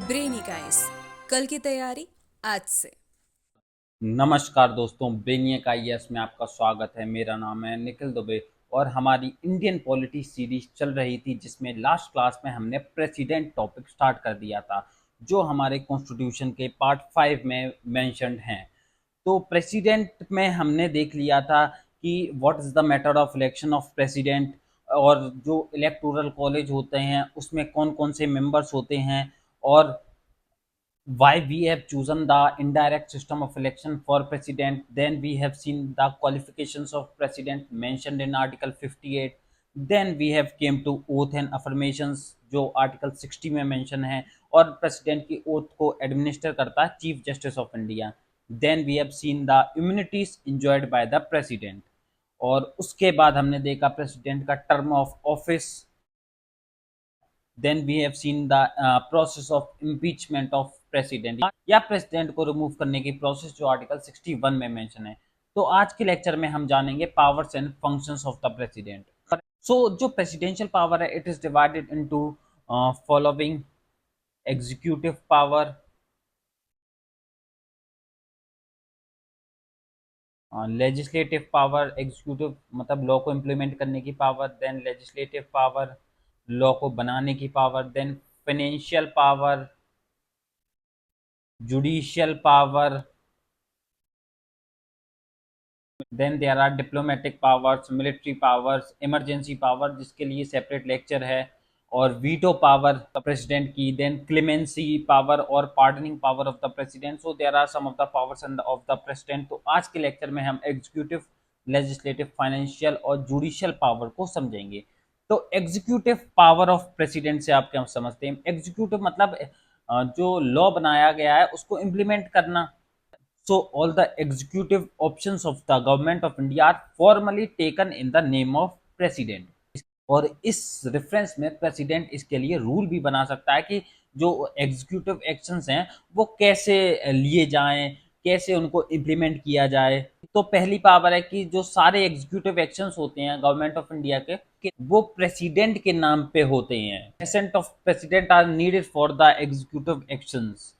ब्रेनिकाइस कल की तैयारी आज से। नमस्कार दोस्तों, ब्रेनियक आईएएस में आपका स्वागत है। मेरा नाम है निखिल दुबे और हमारी इंडियन पॉलिटी सीरीज चल रही थी जिसमें लास्ट क्लास में हमने प्रेसिडेंट टॉपिक स्टार्ट कर दिया था जो हमारे कॉन्स्टिट्यूशन के पार्ट 5 में मेंशन्ड हैं। तो प्रेसिडेंट में हमने देख लिया था कि what is the method of election of president और जो इलेक्टोरल कॉलेज होते हैं उसमें कौन कौन से मेंबर्स होते हैं और why we have chosen the indirect system of election for president. Then we have seen the qualifications of president mentioned in article 58. Then we have came to oath and affirmations जो article 60 में mention है और president की oath को administer करता है chief justice of India. Then we have seen the immunities enjoyed by the president और उसके बाद हमने देखा president का term of office. Then we have seen the process of impeachment of president या प्रेसिडेंट को रिमूव करने की प्रोसेस जो आर्टिकल 61 में मेंशन है। तो आज के लेक्चर में हम जानेंगे powers and functions of the president. So जो प्रेसिडेंशियल पावर है it is divided into following: executive power, legislative power, executive मतलब लॉ को इम्प्लीमेंट करने की power, then legislative power law को बनाने की power, then financial power, judicial power, then there are diplomatic powers, military powers, emergency power जिसके लिए separate lecture है, और वीटो पावर प्रेसिडेंट की, देन क्लेमेंसी पावर और pardoning power of the president. So there are some of the powers of the president. तो आज के lecture में हम एग्जीक्यूटिव, लेजिस्लेटिव, फाइनेंशियल और जुडिशियल पावर को समझेंगे। तो एग्जीक्यूटिव पावर ऑफ प्रेसिडेंट से आप क्या समझते हैं? एग्जीक्यूटिव मतलब जो लॉ बनाया गया है उसको इम्प्लीमेंट करना। So all the executive options of the government of India are formally taken in the name of president. और इस रेफरेंस में प्रेसिडेंट इसके लिए रूल भी बना सकता है कि जो एग्जीक्यूटिव एक्शंस हैं वो कैसे लिए जाएं, कैसे उनको इम्प्लीमेंट किया जाए। तो पहली पावर है कि जो सारे एग्जीक्यूटिव एक्शंस होते हैं गवर्नमेंट ऑफ इंडिया के वो प्रेसिडेंट के नाम पे होते हैं। Present of president are needed for the executive actions.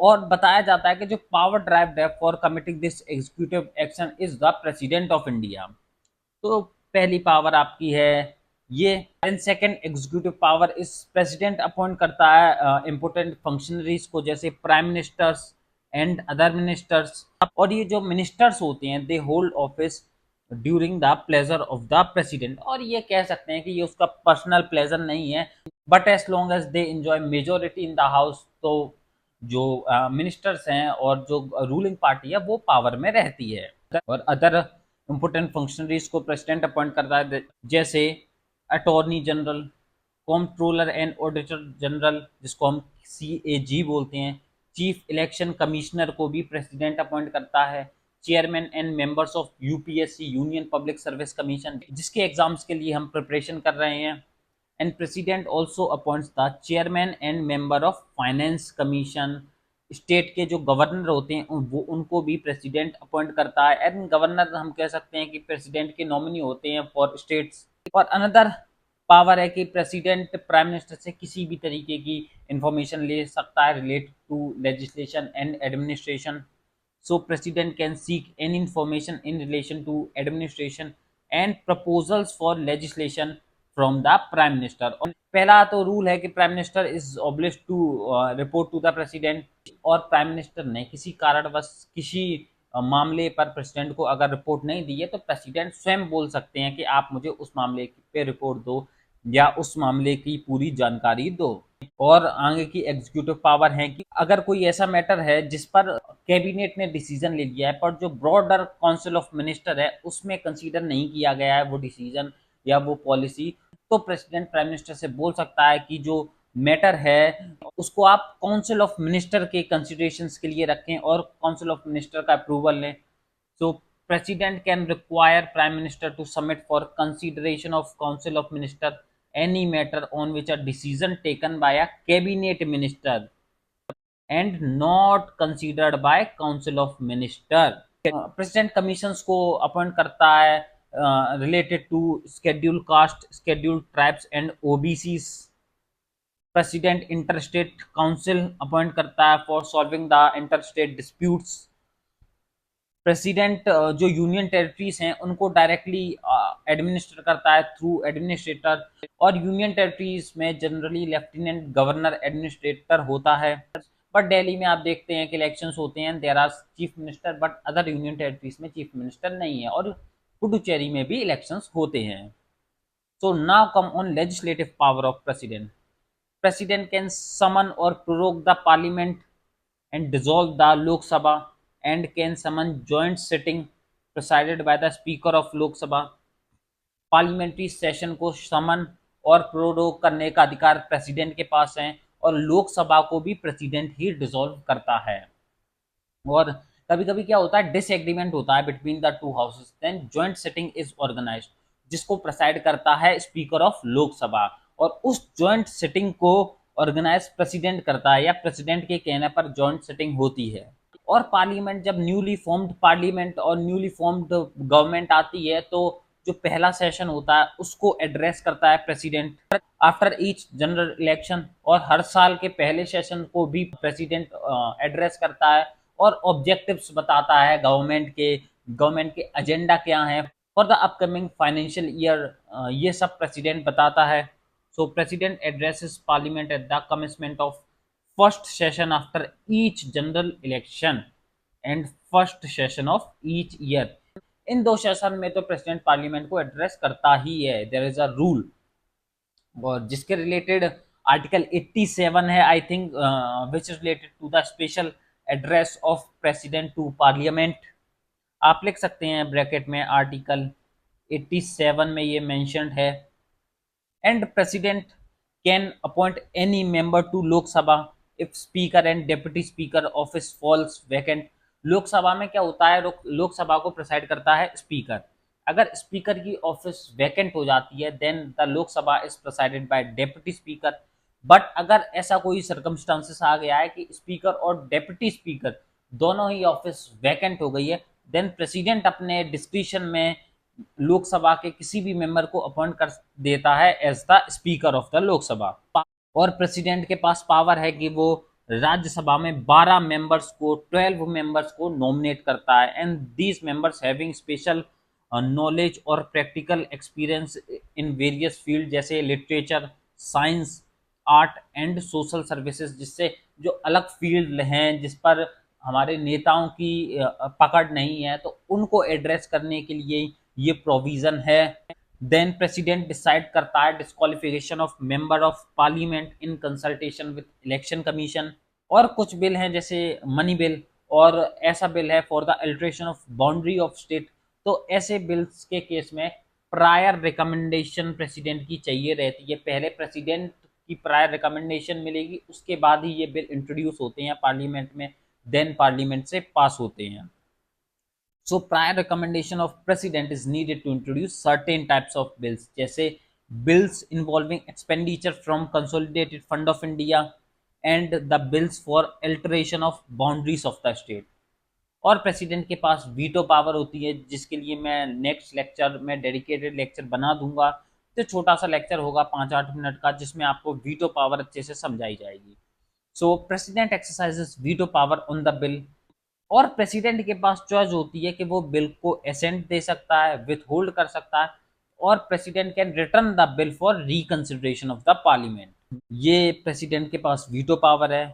और बताया जाता है कि जो पावर ड्राइव है for committing this executive action is the president of India. तो पहली पावर आपकी है ये। एंड सेकंड एग्जीक्यूटिव पावर इस प्रेसिडेंट अपॉइंट करता है इंपोर्टेंट फंक्शनरीज को जैसे prime ministers and other ministers. और ये जो मिनिस्टर्स होते हैं they hold office during the pleasure of the president. और ये कह सकते हैं कि ये उसका पर्सनल प्लेजर नहीं है but as long as they enjoy majority in the house. तो जो मिनिस्टर्स हैं और जो रूलिंग पार्टी है वो पावर में रहती है। और अदर इम्पोर्टेंट फंक्शनरीज को प्रेसिडेंट अपॉइंट करता है जैसे attorney general, comptroller and auditor general जिसको हम CAG बोलते हैं, चीफ इलेक्शन कमिश्नर को भी प्रेसिडेंट अपॉइंट करता है, chairman and members of UPSC union public service commission जिसके एग्जाम्स के लिए हम प्रिपरेशन कर रहे हैं। And president also appoints the chairman and member of finance commission. State के जो गवर्नर होते हैं वो उनको भी प्रेसिडेंट अपॉइंट करता है। एंड गवर्नर हम कह सकते हैं कि प्रेसिडेंट के नॉमिनी होते हैं फॉर स्टेट्स। और अनदर पावर है कि प्रेसिडेंट प्राइम मिनिस्टर से किसी भी तरीके की इंफॉर्मेशन ले सकता है relate to legislation and administration. So president can seek any information in relation to administration and proposals for legislation from the prime minister। और पहला तो रूल है कि prime minister is obliged to report to the president. और prime minister ने किसी कारणवश किसी मामले पर प्रेसिडेंट को अगर रिपोर्ट नहीं दी है तो प्रेसिडेंट स्वयं बोल सकते हैं कि आप मुझे उस मामले पे रिपोर्ट दो या उस मामले की पूरी जानकारी दो। और आगे की एग्जीक्यूटिव पावर है कि अगर कोई ऐसा मैटर है जिस पर कैबिनेट ने डिसीजन ले लिया है पर जो ब्रॉडर काउंसिल ऑफ मिनिस्टर है उसमें कंसीडर नहीं किया गया है वो डिसीजन या वो पॉलिसी, तो प्रेसिडेंट प्राइम मिनिस्टर से बोल सकता है कि जो मैटर है उसको आप काउंसिल ऑफ मिनिस्टर के कंसिडरेशंस के लिए रखें और काउंसिल ऑफ मिनिस्टर का अप्रूवल लें। So president can require prime minister to submit for consideration of council of minister any matter on which a decision taken by a cabinet minister and not considered by council of minister। President commissions को appoint करता है related to schedule caste, schedule tribes and OBCs। President inter state council appoint करता है for solving the inter state disputes. President जो union territories हैं उनको directly administer करता है थ्रू एडमिनिस्ट्रेटर, और यूनियन टेरिटरीज में जनरली लेफ्टिनेंट गवर्नर एडमिनिस्ट्रेटर होता है। बट दिल्ली में आप देखते हैं कि इलेक्शंस होते हैं, there are chief minister, but other union territories में चीफ मिनिस्टर नहीं है, और पुडुचेरी में भी इलेक्शंस होते हैं। So now come on legislative power of president. President can summon or prorogue the parliament and dissolve the Lok Sabha, and can summon joint sitting presided by the Speaker of Lok Sabha। Parliamentary session को समन और prorogue करने का अधिकार president के पास है, और लोकसभा को भी प्रेसिडेंट ही डिसॉल्व करता है। और कभी कभी क्या होता है, डिसएग्रीमेंट होता है between the two houses, then joint sitting is organised, जिसको प्रेसाइड करता है स्पीकर ऑफ लोकसभा, और उस जॉइंट सिटिंग को ऑर्गेनाइज प्रेसिडेंट करता है, या प्रेसिडेंट के कहने पर जॉइंट सिटिंग होती है। और पार्लियामेंट जब न्यूली फॉर्म्ड पार्लियामेंट और न्यूली फॉर्म्ड गवर्नमेंट आती है, तो जो पहला सेशन होता है उसको एड्रेस करता है president after each general election, और हर साल के पहले सेशन को भी प्रेसिडेंट एड्रेस करता है और ऑब्जेक्टिव्स बताता है गवर्नमेंट के एजेंडा क्या है for the upcoming financial year, ये सब प्रेसिडेंट बताता है। So president addresses parliament at the commencement of first session after each general election and first session of each year. इन दो सेशन में तो प्रेसिडेंट पार्लियामेंट को एड्रेस करता ही है, देयर इज अ रूल, और जिसके रिलेटेड आर्टिकल 87 है I think, which is related to the special address of president to parliament. आप लिख सकते हैं ब्रैकेट में आर्टिकल 87 में ये मेंशन्ड है। And president can appoint any member to Lok Sabha if speaker and deputy speaker office falls vacant. Lok Sabha में क्या होता है, लोकसभा को प्रेसाइड करता है स्पीकर, अगर स्पीकर की ऑफिस वैकेंट हो जाती है then the Lok Sabha is presided by deputy speaker. But अगर ऐसा कोई सर्कमस्टांसेस आ गया है कि स्पीकर और डेप्यूटी स्पीकर दोनों ही ऑफिस वैकेंट हो गई है, देन प्रेसिडेंट अपने डिस्क्रिशन में लोकसभा के किसी भी मेंबर को अपॉइंट कर देता है as the speaker of the Lok Sabha. और प्रेसिडेंट के पास पावर है कि वो राज्यसभा में 12 मेंबर्स को 12 मेंबर्स को नॉमिनेट करता है, and these members having special knowledge और practical experience in various field, जैसे literature, science, art and social services, जिससे जो अलग फील्ड हैं जिस पर हमारे नेताओं की पकड़ नहीं है, तो उनको एड्रेस करने के लिए ये प्रोविजन है। देन प्रेसिडेंट डिसाइड करता है disqualification of member of parliament in consultation with election commission. और कुछ बिल हैं जैसे मनी बिल, और ऐसा बिल है for the alteration of boundary of state, तो ऐसे बिल्स के केस में प्रायर रिकमेंडेशन प्रेसिडेंट की चाहिए रहती है। पहले प्रेसिडेंट की प्रायर रिकमेंडेशन मिलेगी, उसके बाद ही ये बिल इंट्रोड्यूस होते हैं पार्लियामेंट में, देन पार्लियामेंट से पास होते हैं। So prior recommendation of president is needed to introduce certain types of bills, जैसे bills involving expenditure from consolidated fund of India and the bills for alteration of boundaries of the state। और president के पास veto power होती है, जिसके लिए मैं next lecture में डेडिकेटेड लेक्चर बना दूंगा, तो छोटा सा लेक्चर होगा 5-8 मिनट का, जिसमें आपको वीटो पावर अच्छे से समझाई जाएगी। सो president exercises veto power on the bill, और प्रेसिडेंट के पास चॉइस होती है कि वो बिल को एसेंट दे सकता है, विथ होल्ड कर सकता है, और president can return the bill for reconsideration of the parliament. ये प्रेसिडेंट के पास वीटो पावर है।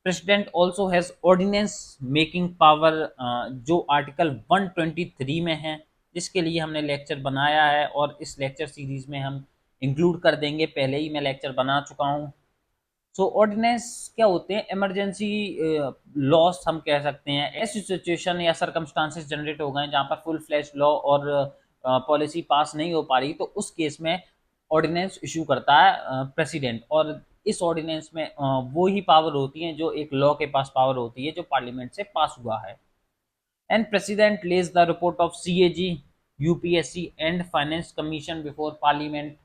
President also has ordinance making power, जो आर्टिकल 123 में है, जिसके लिए हमने लेक्चर बनाया है, और इस लेक्चर सीरीज में हम इंक्लूड कर देंगे, पहले ही मैं लेक्चर बना चुका हूँ। सो ऑर्डिनेंस क्या होते हैं, इमरजेंसी लॉस हम कह सकते हैं। ऐसी सिचुएशन या सर्कमस्टांसेस जनरेट हो गए जहाँ पर फुल फ्लैश लॉ और पॉलिसी पास नहीं हो पा रही, तो उस केस में ऑर्डिनेंस इशू करता है प्रेसिडेंट, और इस ऑर्डिनेंस में वो ही पावर होती है जो एक लॉ के पास पावर होती है जो पार्लियामेंट से पास हुआ है। And president Lay's the report of CAG, UPSC and finance commission before parliament,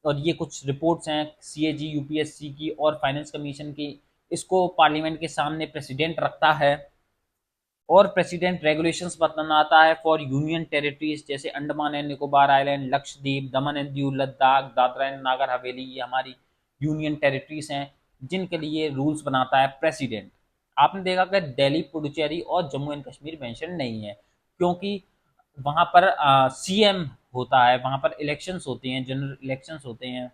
और ये कुछ रिपोर्ट्स हैं CAG, UPSC की और फाइनेंस कमीशन की, इसको पार्लियामेंट के सामने प्रेसिडेंट रखता है। और प्रेसिडेंट रेगुलेशंस बनाता है फॉर यूनियन टेरिटरीज, जैसे Andaman and Nicobar island, Lakshadweep, Daman and Diu, Ladakh, Dadra and Nagar Haveli, ये हमारी यूनियन टेरिटरीज हैं। जिनके लिए रूल्स बनाता है प्रेसिडेंट। आपने देखा कि दिल्ली, पुडुचेरी और जम्मू एंड कश्मीर मेंशन नहीं है, क्योंकि वहाँ पर सीएम होता है, वहाँ पर इलेक्शंस होते हैं, जनरल इलेक्शंस होते हैं।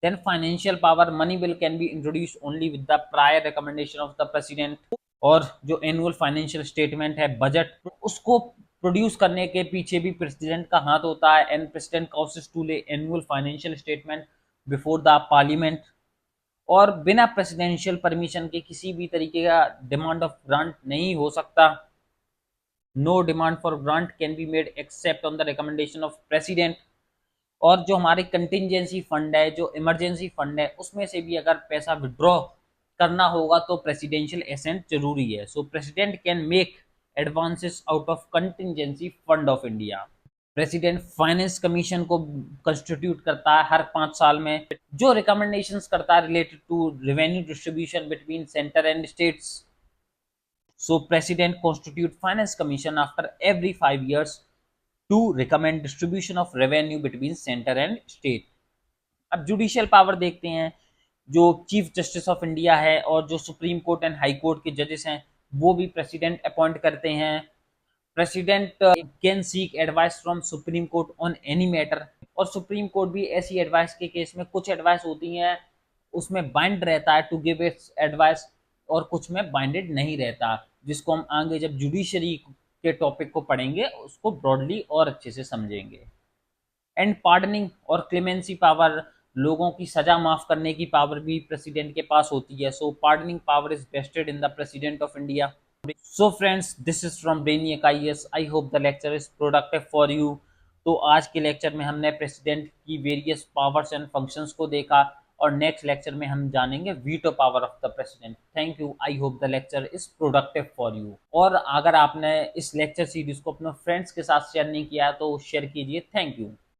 Then financial power, money bill can be introduce only with the prior recommendation of the president. और जो एनुअल फाइनेंशियल स्टेटमेंट है, बजट, उसको प्रोड्यूस करने के पीछे भी प्रेसिडेंट का हाथ होता है, and president causes to lay annual financial statement before the parliament. और बिना प्रेसिडेंशियल परमिशन के किसी भी तरीके का डिमांड ऑफ ग्रांट नहीं हो सकता। No demand for grant can be made except on the recommendation of president. और जो हमारे कंटिजेंसी फंड है, जो इमरजेंसी फंड है, उसमें से भी अगर पैसा विड्रॉ करना होगा तो प्रेसिडेंशियल एसेंट जरूरी है। So president can make advances out of contingency fund of India. President finance commission को कंस्टिट्यूट करता है हर 5 साल में, जो रिकमेंडेशंस करता है related to revenue distribution between centre and states. So president constitute finance commission after every 5 years to recommend distribution of revenue between center and state। अब judicial power देखते हैं। जो चीफ जस्टिस ऑफ इंडिया है और जो supreme court and high court के जजेस हैं, वो भी प्रेसिडेंट अपॉइंट करते हैं। President can seek advice from supreme court on any matter. और सुप्रीम कोर्ट भी ऐसी एडवाइस के केस में, कुछ एडवाइस होती हैं उसमें बाइंड रहता है टू गिव इट्स एडवाइस, और कुछ में बाइंडेड नहीं रहता, जिसको हम आगे जब जुडिशरी के टॉपिक को पढ़ेंगे उसको ब्रॉडली और अच्छे से समझेंगे। एंड पार्डनिंग और क्लेमेंसी पावर, लोगों की सजा माफ करने की पावर भी प्रेसिडेंट के पास होती है। So pardoning power is vested in the president of India. So friends, this is from Brainiac IAS. I hope the lecture is productive for you. तो आज के लेक्चर में हमने प्रेसिडेंट की वेरियस पावर्स एंड फंक्शंस को देखा, और next lecture में हम जानेंगे veto power of the president. Thank you. I hope the lecture is productive for you. और अगर आपने इस लेक्चर सीरीज को अपने फ्रेंड्स के साथ शेयर नहीं किया तो शेयर कीजिए। Thank you.